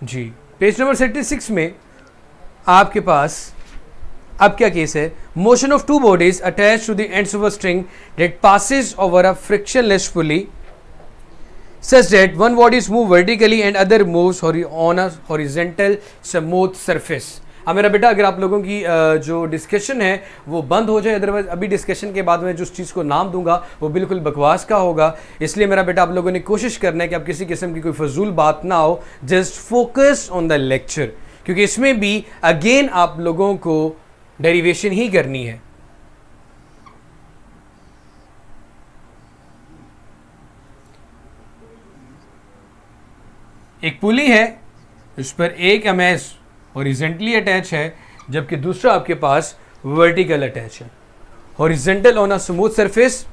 जी, page number 76 में आपके पास अब क्या केस है, motion of two bodies attach to the ends of a string that passes over a frictionless pulley such that one body is moved vertically and other moves on a horizontal smooth surface. अब मेरा बेटा अगर आप लोगों की जो discussion है वो बंद हो जाए, अदरवाइज अभी डिस्कशन के बाद में जो चीज़ को नाम दूंगा वो बिल्कुल बकवास का होगा। इसलिए मेरा बेटा आप लोगों ने कोशिश करना है कि आप किसी किस्म की कोई फजूल बात ना हो, just focus on the lecture, क्योंकि इसमें भी अगेन आप लोगों को डेरिवेशन ही करनी है। एक पुली है, उस पर एक एमएस हॉरिजेंटली अटैच है, जबकि दूसरा आपके पास वर्टिकल अटैच है। Horizontal on a smooth surface,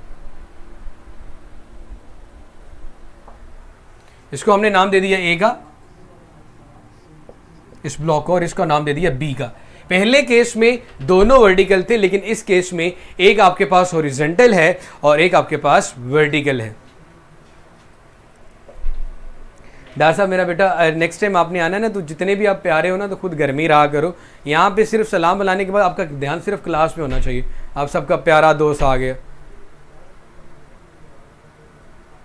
इसको हमने नाम दे दिया ए का, इस ब्लॉक को, और इसका नाम दे दिया बी का। पहले केस में दोनों वर्टिकल थे, लेकिन इस केस में एक आपके पास हॉरिजेंटल है और एक आपके पास वर्टिकल है। डॉक्टर साहब मेरा बेटा नेक्स्ट टाइम आपने आना है ना, तो जितने भी आप प्यारे हो ना, तो खुद गर्मी रहा करो। यहाँ पे सिर्फ सलाम बुलाने के बाद आपका ध्यान सिर्फ क्लास में होना चाहिए। आप सबका प्यारा दोस्त आ गया।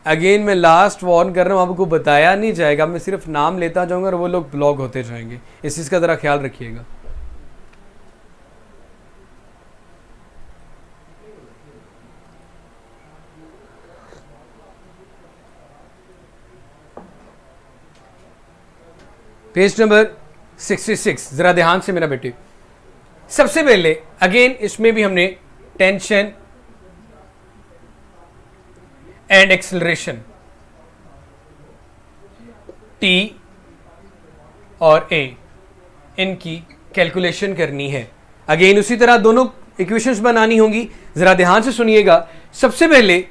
अगेन मैं लास्ट वार्न कर रहा हूँ, आपको बताया नहीं जाएगा, मैं सिर्फ नाम लेता जाऊँगा और वो लोग ब्लॉक होते जाएंगे। इस चीज़ का ज़रा ख्याल रखिएगा। पेज नंबर 66 जरा ध्यान से मेरा बेटे। सबसे पहले अगेन इसमें भी हमने टेंशन एंड एक्सेलरेशन टी और ए, इनकी कैलकुलेशन करनी है। अगेन उसी तरह दोनों इक्वेशंस बनानी होंगी, जरा ध्यान से सुनिएगा। सबसे पहले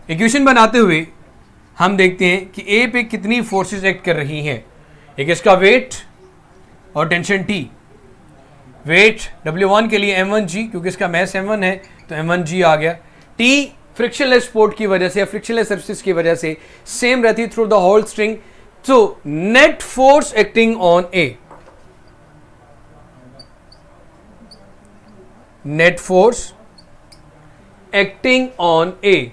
इक्वेशन बनाते हुए हम देखते हैं कि ए पे कितनी फोर्सेस एक्ट कर रही हैं। एक इसका वेट और टेंशन टी। वेट W1 के लिए m1g, क्योंकि इसका मैस m1 है तो m1g आ गया। टी फ्रिक्शनलेस सपोर्ट की वजह से या फ्रिक्शनलेस सरफेस की वजह से सेम रहती थ्रू द होल स्ट्रिंग। तो net force acting on A, net force acting on A,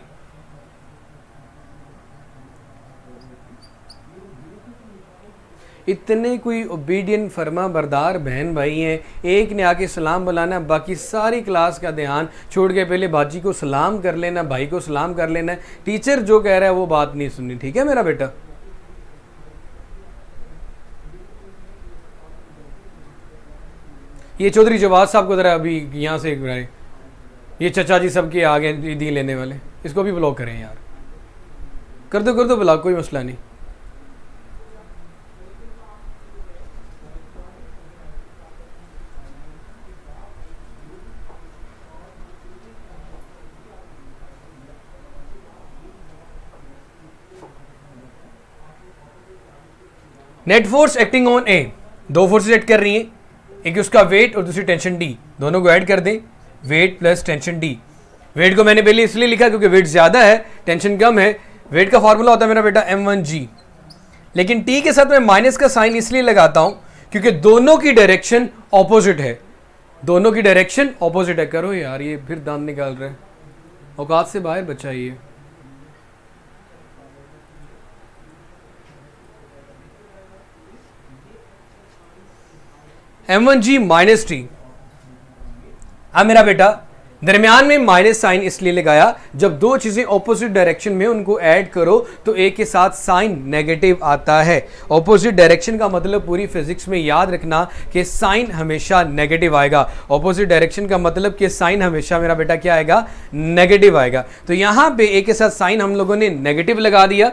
इतने कोई ओबीडियंट फर्मा बरदार बहन भाई हैं, एक ने आके सलाम बुलाना, बाकी सारी क्लास का ध्यान छोड़ के पहले बाजी को सलाम कर लेना, भाई को सलाम कर लेना, टीचर जो कह रहा है वो बात नहीं सुननी। ठीक है मेरा बेटा? ये चौधरी जवाद साहब को जरा अभी यहाँ से ये चचा जी सबके आगे ईदी लेने वाले, इसको भी ब्लॉक करें यार। कर दो ब्लॉक, कोई मसला नहीं। नेट फोर्स एक्टिंग ऑन ए, दो फोर्सेस एक्ट कर रही हैं, एक उसका वेट और दूसरी टेंशन डी, दोनों को ऐड कर दें, weight plus tension D. Weight को मैंने पहले इसलिए लिखा क्योंकि वेट ज्यादा है, टेंशन कम है। वेट का फॉर्मूला होता है मेरा बेटा m1g, लेकिन टी के साथ मैं माइनस का साइन इसलिए लगाता हूं क्योंकि दोनों की डायरेक्शन ऑपोजिट है, दोनों की डायरेक्शन ऑपोजिट है। करो यार, ये फिर दांत निकाल रहे हैं, औकात से बाहर बच्चा ये। m1g minus T. अब मेरा बेटा दरमियान में माइनस साइन इसलिए लगाया, जब दो चीजें ऑपोजिट डायरेक्शन में उनको ऐड करो तो एक के साथ साइन नेगेटिव आता है। ऑपोजिट डायरेक्शन का मतलब पूरी फिजिक्स में याद रखना कि साइन हमेशा नेगेटिव आएगा। ऑपोजिट डायरेक्शन का मतलब कि साइन हमेशा मेरा बेटा क्या आएगा? नेगेटिव आएगा। तो यहां पे ए के साथ साइन हम लोगों ने नेगेटिव लगा दिया।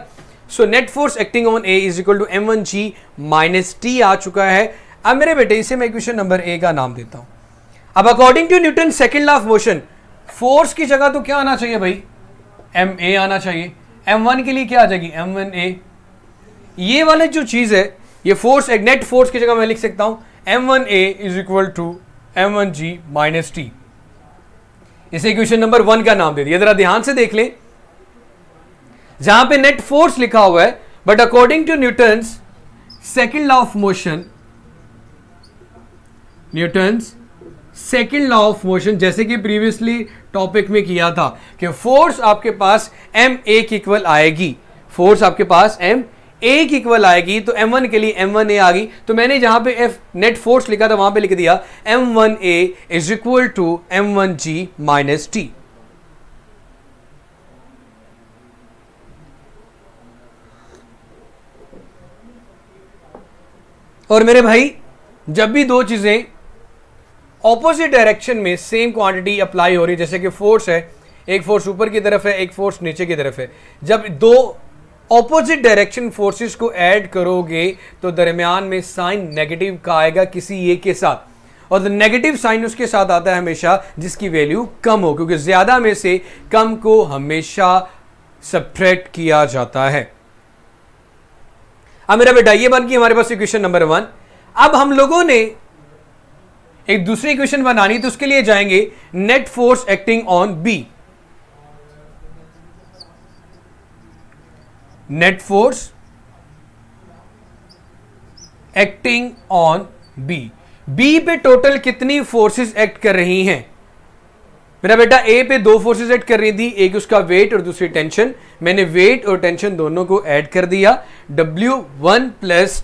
So net force acting on A is equal to m1g minus T आ चुका है। अब मेरे बेटे इसे मैं इक्वेशन नंबर ए का नाम देता हूं। अब according to Newton second law of motion, force की जगह तो क्या आना चाहिए भाई? ma आना चाहिए। m1 के लिए क्या आ जाएगी? m1a। ये वाला जो चीज है, ये फोर्स, एक नेट फोर्स की जगह मैं लिख सकता हूं m1a is equal to m1g minus T. इसे इक्वेशन नंबर 1 का नाम दे दिया। जरा ध्यान से देख लें, जहां पे नेट फोर्स लिखा हुआ है, but according to Newton's second law of motion, Newton's second law of motion, जैसे कि प्रीवियसली टॉपिक में किया था कि फोर्स आपके पास एम ए की इक्वल आएगी, फोर्स आपके पास एम ए की इक्वल आएगी, तो m1 के लिए m1a आ गई, तो मैंने जहां पे f नेट फोर्स लिखा था वहां पे लिख दिया m1a is equal to m1g minus T. और मेरे भाई जब भी दो चीजें ऑपोजिट डायरेक्शन में सेम क्वांटिटी अप्लाई हो रही है, जैसे कि फोर्स है, एक फोर्स ऊपर की तरफ है, एक फोर्स नीचे की तरफ है, जब दो ऑपोजिट डायरेक्शन फोर्सेस को ऐड करोगे तो दरमियान में साइन नेगेटिव का आएगा किसी एक के साथ, और नेगेटिव साइन उसके साथ आता है हमेशा जिसकी वैल्यू कम हो, क्योंकि ज्यादा में से कम को हमेशा सब्ट्रैक्ट किया जाता है। अब मेरा बेटा ये बन गई हमारे पास इक्वेशन नंबर 1। अब हम लोगों ने एक दूसरी इक्वेशन बनानी, तो उसके लिए जाएंगे net force acting on B, net force acting on B, B पे टोटल कितनी फोर्सेस एक्ट कर रही हैं? मेरा बेटा ए पे दो फोर्सेस एक्ट कर रही थी, एक उसका वेट और दूसरी टेंशन। मैंने वेट और टेंशन दोनों को ऐड कर दिया, W1 plus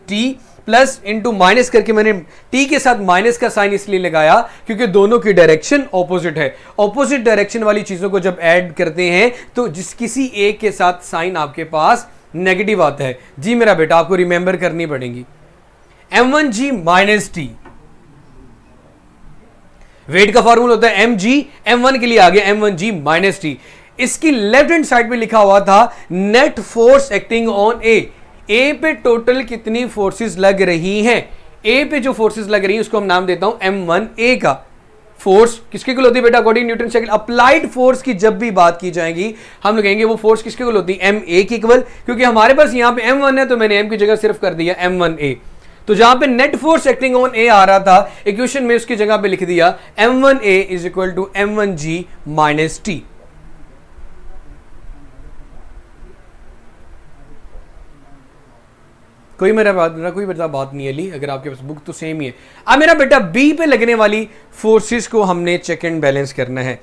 T plus into minus करके मैंने टी के साथ माइनस का साइन इसलिए लगाया क्योंकि दोनों की डायरेक्शन ऑपोजिट है। ऑपोजिट डायरेक्शन वाली चीजों को जब ऐड करते हैं तो जिस किसी एक के साथ साइन आपके पास नेगेटिव आता है। जी मेरा बेटा आपको रिमेंबर करनी पड़ेगी, m1g माइनस टी, वेट का फॉर्मूला होता है mg, m1 के लिए आ गया m1g माइनस टी। इसकी लेफ्ट हैंड साइड पे लिखा हुआ था नेट फोर्स एक्टिंग ऑन ए, ए पे टोटल कितनी फोर्सेस लग रही हैं, ए पे जो फोर्सेस लग रही है उसको हम नाम देता हूं m1a का। फोर्स किसके इक्वल होती है बेटा according Newton cycle? Applied force की जब भी बात की जाएगी हम लोग कहेंगे वो फोर्स किसके इक्वल होती है? ma की इक्वल, क्योंकि हमारे पास यहां पे m1 है तो मैंने m की जगह सिर्फ कर दिया m1a। तो जहां पे नेट फोर्स एक्टिंग ऑन ए आ रहा था इक्वेशन में उसकी जगह पे लिख दिया m1a is equal to m1g minus T. कोई मेरा बात नहीं है ली, अगर आपके पास बुक तो सेम ही है। अब मेरा बेटा बी पे लगने वाली फोर्सेस को हमने चेक एंड बैलेंस करना है।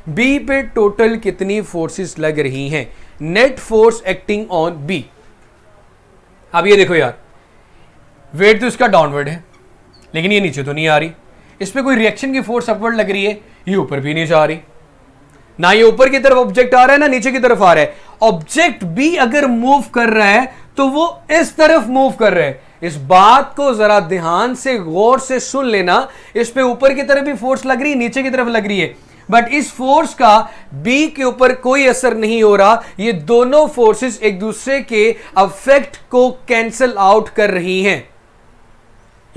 बी पे टोटल कितनी फोर्सेस लग रही हैं? Net force acting on B. अब ये देखो यार, वेट तो इसका डाउनवर्ड है लेकिन ये नीचे तो नहीं आ रही, इस पे कोई रिएक्शन की फोर्स अपवर्ड लग रही है, ये ऊपर भी नहीं जा रही, ना ये ऊपर की तरफ ऑब्जेक्ट आ रहा है ना नीचे की तरफ आ रहा है। ऑब्जेक्ट बी अगर मूव कर रहा है तो वो इस तरफ मूव कर रहा है। इस बात को जरा ध्यान से गौर से सुन लेना, इस पे ऊपर की तरफ भी फोर्स लग रही है, नीचे की तरफ लग रही है, बट इस फोर्स का बी के ऊपर कोई असर नहीं हो रहा। ये दोनों फोर्सेस एक दूसरे के अफेक्ट को कैंसल आउट कर रही हैं,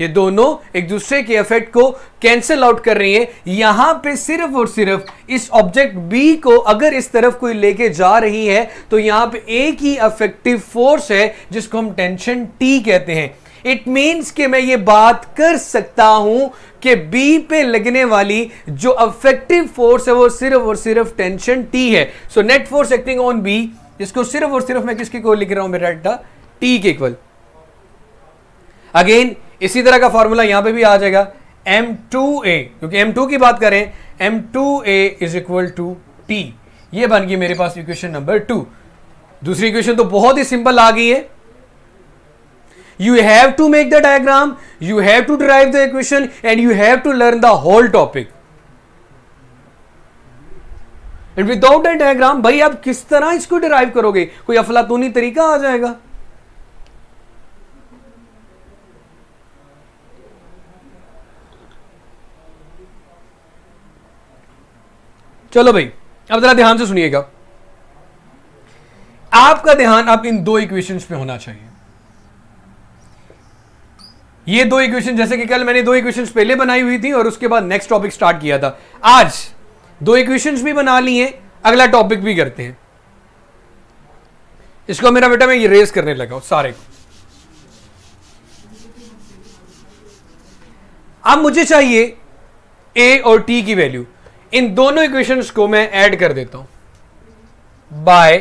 ये दोनों एक दूसरे के इफेक्ट को कैंसिल आउट कर रही हैं। यहां पे सिर्फ और सिर्फ इस ऑब्जेक्ट बी को अगर इस तरफ कोई लेके जा रही है तो यहां पे एक ही अफेक्टिव फोर्स है जिसको हम टेंशन टी कहते हैं। इट मींस कि मैं ये बात कर सकता हूं कि बी पे लगने वाली जो अफेक्टिव फोर्स है वो सिर्फ और सिर्फ टेंशन टी है। So net force acting on B, इसको सिर्फ और सिर्फ मैं किसके को लिख रहा हूं मेरा बेटा? टी के इक्वल। अगेन इसी तरह का फॉर्मूला यहां पे भी आ जाएगा m2a, क्योंकि m2 की बात करें m2a is equal to t। ये बन गई मेरे पास इक्वेशन नंबर 2। दूसरी इक्वेशन तो बहुत ही सिंपल आ गई है। You have to make the diagram, you have to derive the equation and you have to learn the whole topic. And without the diagram भाई आप किस तरह इसको डिराइव करोगे? कोई अफलातूनी तरीका आ जाएगा। चलो भाई अब जरा ध्यान से सुनिएगा, आपका ध्यान अब इन दो इक्वेशंस पे होना चाहिए। ये दो इक्वेशन, जैसे कि कल मैंने दो इक्वेशंस पहले बनाई हुई थी और उसके बाद नेक्स्ट टॉपिक स्टार्ट किया था, आज दो इक्वेशंस भी बना ली हैं, अगला टॉपिक भी करते हैं। इसको मेरा बेटा मैं ये रेस करने लगा हूं सारे को। अब मुझे चाहिए ए और टी की वैल्यू। इन दोनों इक्वेशंस को मैं ऐड कर देता हूं by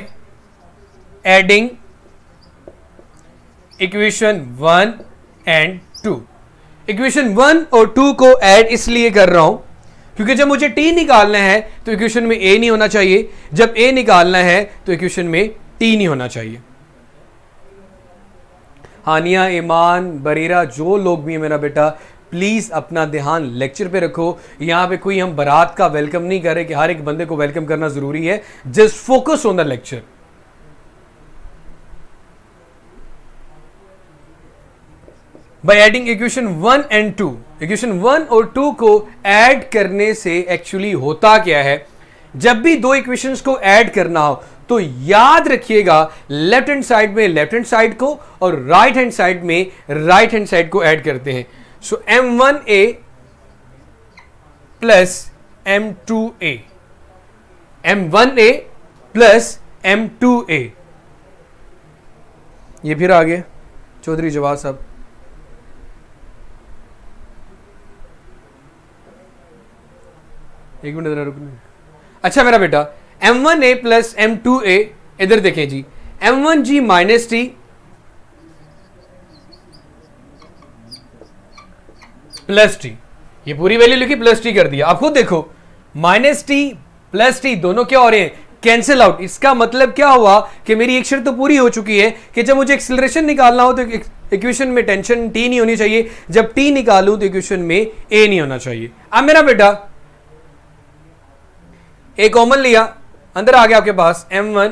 adding equation 1 and 2। Equation 1 और 2 को ऐड इसलिए कर रहा हूं क्योंकि जब मुझे t निकालना है तो इक्वेशन में a नहीं होना चाहिए, जब a निकालना है तो इक्वेशन में t नहीं होना चाहिए। हानिया, ईमान, बरीरा, जो लोग भी है मेरा बेटा, प्लीज अपना ध्यान लेक्चर पे रखो। यहां पे कोई हम बारात का वेलकम नहीं कर रहे कि हर एक बंदे को वेलकम करना जरूरी है। Just focus on the lecture. By adding equation 1 and 2, equation 1 और 2 को ऐड करने से एक्चुअली होता क्या है, जब भी दो इक्वेशंस को ऐड करना हो तो याद रखिएगा लेफ्ट हैंड साइड में लेफ्ट हैंड साइड को और राइट हैंड साइड में राइट हैंड साइड को ऐड करते हैं। सो m1a plus m2a, m1a plus m2a। ये फिर आ गए चौधरी जवाब साहब। एक मिनट रुकना। अच्छा मेरा बेटा, m1a प्लस m2a, इधर देखें जी, m1g minus T plus T, ये पूरी वैल्यू लिखी प्लस टी कर दिया। आप खुद देखो माइनस टी प्लस टी दोनों क्या हो रहे हैं, कैंसिल आउट। इसका मतलब क्या हुआ कि मेरी एक शर्त तो पूरी हो चुकी है कि जब मुझे एक्सेलरेशन निकालना हो तो इक्वेशन में टेंशन टी नहीं होनी चाहिए, जब टी निकालूं तो इक्वेशन में ए नहीं होना चाहिए। अब मेरा बेटा ए कॉमन लिया, अंदर आ गया आपके पास m1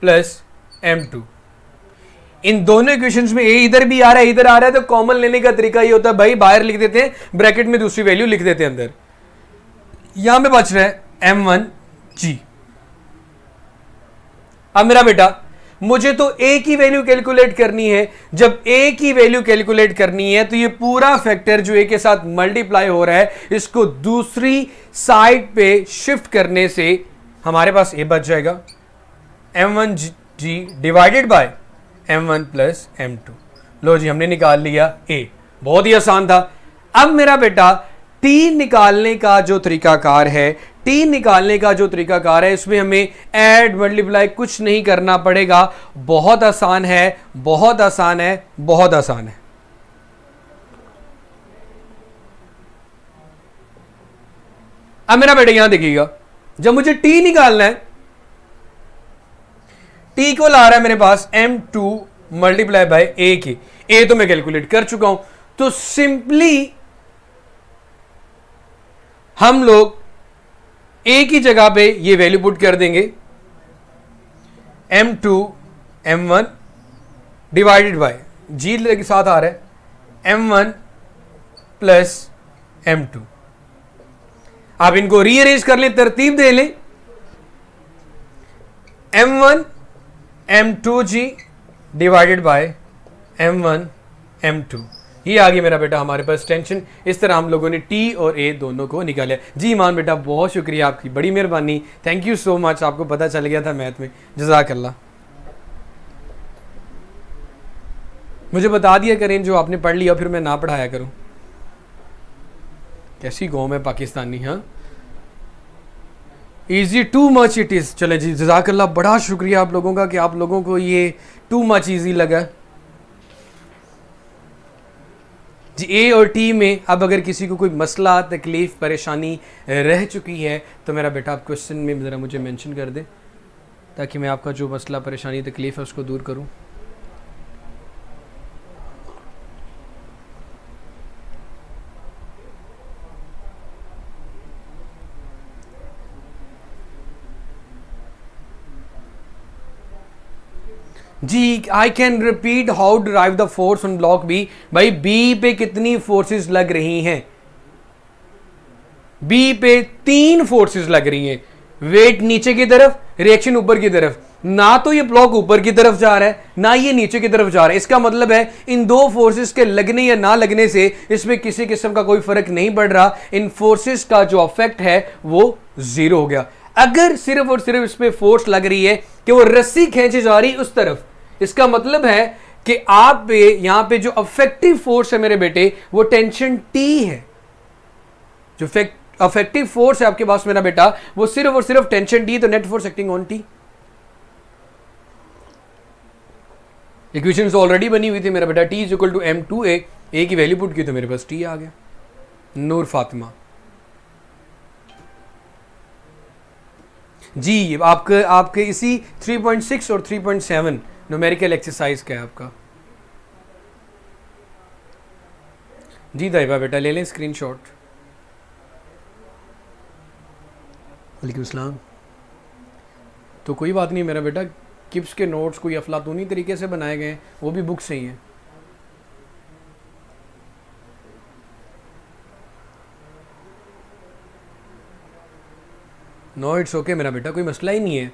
प्लस m2। इन दोनों इक्वेशंस में ए इधर भी आ रहा है इधर आ रहा है, तो कॉमन लेने का तरीका ये होता है भाई, बाहर लिख देते हैं, ब्रैकेट में दूसरी वैल्यू लिख देते हैं अंदर। यहां पे बच रहा है m1g। अब मेरा बेटा मुझे तो a की वैल्यू कैलकुलेट करनी है। जब a की वैल्यू कैलकुलेट करनी है तो ये पूरा फैक्टर जो a के साथ मल्टीप्लाई हो रहा है, इसको दूसरी साइड पे शिफ्ट करने से हमारे पास a बच जाएगा, m1g divided by m1 plus m2। लो जी, हमने निकाल लिया a। बहुत ही आसान था। अब मेरा बेटा t निकालने का जो तरीकाकार है, t निकालने का जो तरीकाकार है, इसमें हमें ऐड मल्टीप्लाई कुछ नहीं करना पड़ेगा। बहुत आसान है, बहुत आसान है, बहुत आसान है। अब मेरा बेटा यहां देखिएगा, जब मुझे t निकालना है, t को ला रहा है मेरे पास m2 मल्टीप्लाई बाय a की। a तो मैं कैलकुलेट कर चुका हूं, तो सिंपली हम लोग a की जगह पे ये वैल्यू पुट कर देंगे, m2 m1 divided by g के साथ आ रहा है m1 प्लस m2। आप इनको रीअरेंज कर लें, तरतीब दे लें, m1 m2g divided by m1 m2। ये आ गया मेरा बेटा हमारे पास टेंशन। इस तरह हम लोगों ने t और a दोनों को निकाला। जी ईमान बेटा, बहुत शुक्रिया आपकी, बड़ी मेहरबानी, थैंक यू सो मच। आपको पता चल गया था मैथ में, जज़ाकल्लाह। मुझे बता दिया करें जो आपने पढ़ लिया, फिर मैं ना पढ़ाया करूं। कैसी कौम है पाकिस्तानी। हाँ, easy too much it is. चले जी, जज़ाकल्लाह, बड़ा शुक्रिया आप लोगों का कि आप लोगों को ये टू मच ईजी लगा जी। ए और टी में अब अगर किसी को कोई मसला, तकलीफ, परेशानी रह चुकी है तो मेरा बेटा आप क्वेश्चन में ज़रा मुझे मेंशन कर दें, ताकि मैं आपका जो मसला, परेशानी, तकलीफ है उसको दूर करूं। जी, I can repeat how derive the force on block B. भाई बी पे कितनी फोर्सेस लग रही हैं? बी पे 3 फोर्सेस लग रही हैं। वेट नीचे की तरफ, रिएक्शन ऊपर की तरफ। ना तो ये ब्लॉक ऊपर की तरफ जा रहा है, ना ये नीचे की तरफ जा रहा है। इसका मतलब है इन दो फोर्सेस के लगने या ना लगने से इसमें किसी किस्म का कोई फर्क नहीं पड़ रहा। इन फोर्सेस का जो इफेक्ट है वो 0 हो गया। अगर सिर्फ और सिर्फ इस पे फोर्स लग रही है कि वो रस्सी खींची जा रही उस तरफ, इसका मतलब है कि आप पे यहां पे जो अफेक्टिव फोर्स है मेरे बेटे, वो टेंशन टी है। जो अफेक्टिव फोर्स है आपके पास मेरा बेटा, वो सिर्फ और सिर्फ टेंशन टी। तो net force acting on T, equation already बनी हुई थी मेरा बेटा, T is equal to M two A की वैल्यू पुट की तो मेरे पास टी आ गया। नूर फातिमा जी, आपके इसी 3.6 और 3.7 न्यूमेरिकल एक्सरसाइज का है आपका। जी दाइबा बेटा ले लें स्क्रीनशॉट। वालेकुम सलाम। तो कोई बात नहीं मेरा बेटा, किप्स के नोट्स कोई अफलातूनी तरीके से बनाए गए हैं, वो भी बुक से ही हैं। नो इट्स ओके मेरा बेटा, कोई मसला ही नहीं है,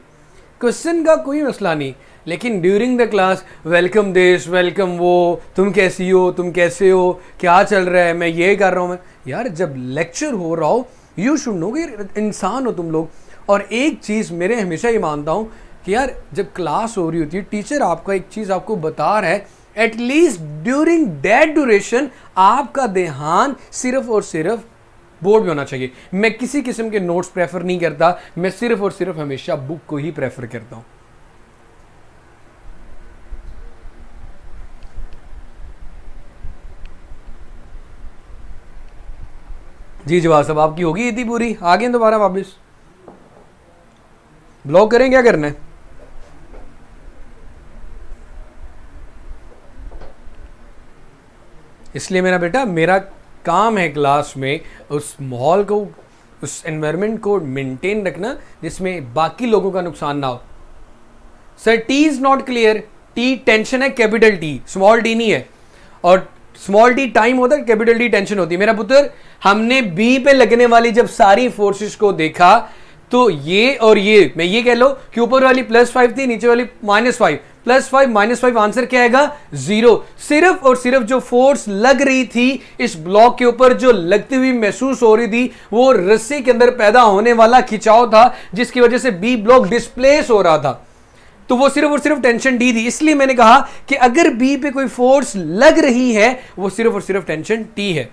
क्वेश्चन का कोई मसला नहीं। लेकिन during the class welcome this welcome वो, तुम कैसी हो, तुम कैसे हो, क्या चल रहा है, मैं ये कर रहा हूँ, मैं यार जब लेक्चर हो रहा हो यू शुड नो कि इंसान हो तुम लोग। और एक चीज़ मेरे हमेशा ये मानता हूँ कि यार जब क्लास हो रही होती है, टीचर आपका एक चीज़ आपको बता रहा है, एटलीस्ट ड्यूरिंग दैट ड्यूरेशन आपका ध्यान सिर्फ और सिर्फ बोर्ड में होना चाहिए। मैं किसी किस्म के नोट्स प्रेफर नहीं करता, मैं सिर्फ और सिर्फ हमेशा बुक को ही प्रेफर करता हूं। जी जवाब साहब आपकी होगी इतनी पूरी, आ गए दोबारा वापस, ब्लॉक करें, क्या करना है? इसलिए मेरा बेटा, मेरा काम है क्लास में उस माहौल को, उस एनवायरनमेंट को मेंटेन रखना जिसमें बाकी लोगों का नुकसान ना हो। Sir T is not clear, T tension है, कैपिटल टी, स्मॉल टी नहीं है। और स्मॉल टी टाइम होता है, कैपिटल टी टेंशन होती है। मेरा पुत्र, हमने बी पे लगने वाली जब सारी फोर्सेस को देखा तो ये और ये, मैं ये कह लो कि ऊपर वाली +5 थी, नीचे वाली -5, +5 -5 आंसर क्या आएगा? 0। सिर्फ और सिर्फ जो फोर्स लग रही थी इस ब्लॉक के ऊपर, जो लगती हुई महसूस हो रही थी, वो रस्सी के अंदर पैदा होने वाला खिंचाव था जिसकी वजह से बी ब्लॉक डिस्प्लेस हो रहा था। तो वो सिर्फ और सिर्फ टेंशन डी थी। इसलिए मैंने कहा कि अगर बी पे कोई फोर्स लग रही है वो सिर्फ और सिर्फ टेंशन टी है।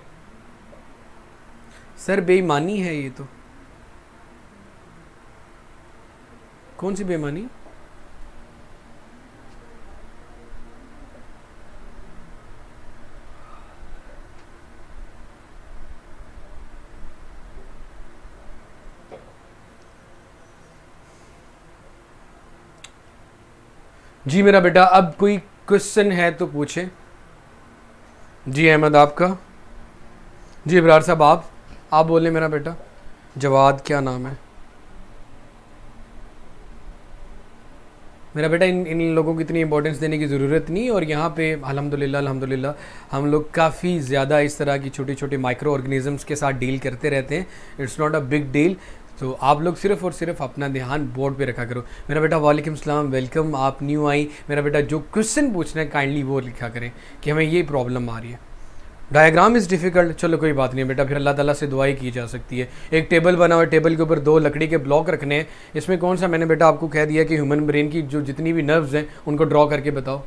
सर बेईमानी है ये तो। कौन सी बेईमानी? जी मेरा बेटा, अब कोई क्वेश्चन है तो पूछे। जी अहमद आपका। जी इब्रार साहब आप बोले मेरा बेटा। जवाद क्या नाम है मेरा बेटा? इन लोगों को इतनी इंपॉर्टेंस देने की ज़रूरत नहीं। और यहाँ पे अल्हम्दुलिल्लाह हम लोग काफ़ी ज़्यादा इस तरह की छोटी छोटी माइक्रो ऑर्गेनिजम्स के साथ डील करते रहते हैं। It's not a big deal. तो आप लोग सिर्फ और सिर्फ अपना ध्यान बोर्ड पे रखा करो। मेरा बेटा वालेकुम सलाम, वेलकम, आप न्यू आई। मेरा बेटा जो क्वेश्चन पूछना है काइंडली वो लिखा करें कि हमें ये प्रॉब्लम आ रही है। डायग्राम इज़ डिफ़िकल्ट, चलो कोई बात नहीं बेटा, फिर अल्लाह ताला से दुआई की जा सकती है। एक टेबल बना हुआ है, टेबल के ऊपर 2 लकड़ी के ब्लॉक रखने हैं। इसमें कौन सा, मैंने बेटा आपको कह दिया कि ह्यूमन ब्रेन की जो जितनी भी नर्व्स हैं उनको ड्रॉ करके बताओ।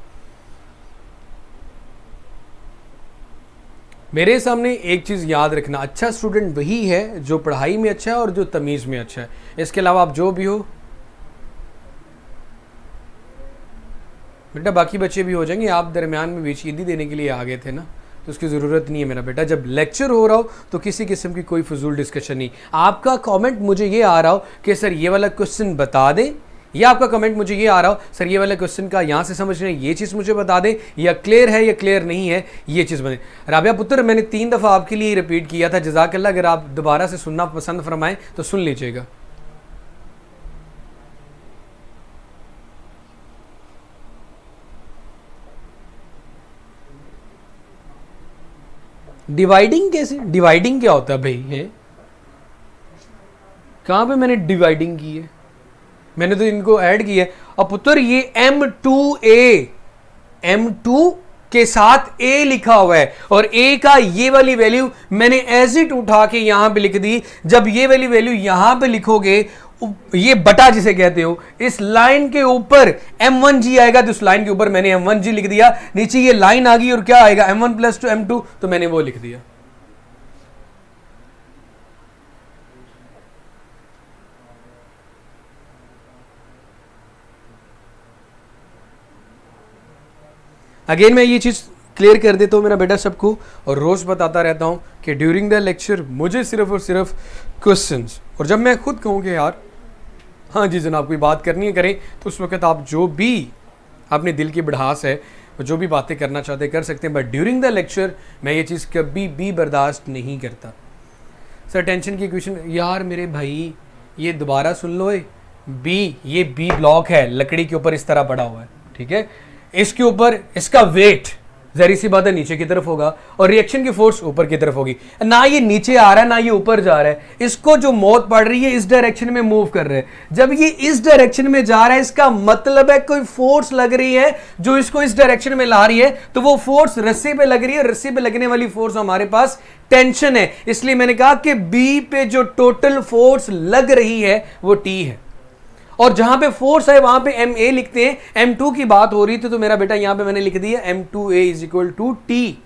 मेरे सामने एक चीज़ याद रखना, अच्छा स्टूडेंट वही है जो पढ़ाई में अच्छा है और जो तमीज़ में अच्छा है। इसके अलावा आप जो भी हो बेटा, बाकी बच्चे भी हो जाएंगे। आप दरमियान में बेचीदी देने के लिए आ गए थे ना, तो उसकी ज़रूरत नहीं है मेरा बेटा। जब लेक्चर हो रहा हो तो किसी किस्म की कोई फजूल डिस्कशन नहीं। आपका कमेंट मुझे ये आ रहा हो कि सर ये वाला क्वेश्चन बता दें, या आपका कमेंट मुझे ये आ रहा हो सर ये वाला क्वेश्चन का यहाँ से समझ रहे हैं, ये चीज़ मुझे बता दें, या क्लियर है या क्लियर नहीं है, ये चीज़ बने। राबिया पुत्र, मैंने 3 दफ़ा आपके लिए रिपीट किया था, जज़ाकल्लाह। अगर आप दोबारा से सुनना पसंद फरमाएं तो सुन लीजिएगा। डिवाइडिंग कैसे? डिवाइडिंग क्या होता है भाई? है कहाँ पे मैंने डिवाइडिंग की है? मैंने तो इनको ऐड किया है। और पुत्र ये M2 के साथ A लिखा हुआ है और A का ये वाली वैल्यू मैंने एज इट उठा के यहां पे लिख दी। जब ये वाली वैल्यू यहां पे लिखोगे, ये बटा जिसे कहते हो, इस लाइन के ऊपर M1G आएगा, तो इस लाइन के ऊपर मैंने M1G लिख दिया। नीचे ये लाइन आ गई और क्या आएगा? M1 + 2 M2, तो मैंने वो लिख दिया। अगेन मैं ये चीज़ क्लियर कर देता हूँ मेरा बेटा सबको, और रोज़ बताता रहता हूँ कि ड्यूरिंग द लेक्चर मुझे सिर्फ और सिर्फ क्वेश्चंस, और जब मैं खुद कहूँ कि यार हाँ जी जनाब कोई बात करनी है करें, तो उस वक्त आप जो भी अपने दिल की बढ़ास है जो भी बातें करना चाहते कर सकते हैं, बट ड्यूरिंग द लेक्चर मैं ये चीज़ कभी भी बर्दाश्त नहीं करता। सर टेंशन की क्वेश्चन, यार मेरे भाई ये दोबारा सुन लो, ये बी ब्लॉक है, लकड़ी के ऊपर इस तरह पड़ा हुआ है, ठीक है, इसके ऊपर इसका वेट जहरी सी बात है नीचे की तरफ होगा और रिएक्शन की फोर्स ऊपर की तरफ होगी। ना ये नीचे आ रहा है ना ये ऊपर जा रहा है, इसको जो मौत पड़ रही है इस डायरेक्शन में मूव कर रहे हैं। जब ये इस डायरेक्शन में जा रहा है इसका मतलब है कोई फोर्स लग रही है जो इसको इस डायरेक्शन में ला रही है, तो वो फोर्स रस्सी पे लग रही है, रस्सी पे लगने वाली फोर्स हमारे पास टेंशन है। इसलिए मैंने कहा कि बी पे जो टोटल फोर्स लग रही है वो टी है, और जहां पे फोर्स है वहां पे एम ए लिखते हैं। M2 की बात हो रही थी तो मेरा बेटा यहां पे मैंने लिख दिया M2A is equal to T.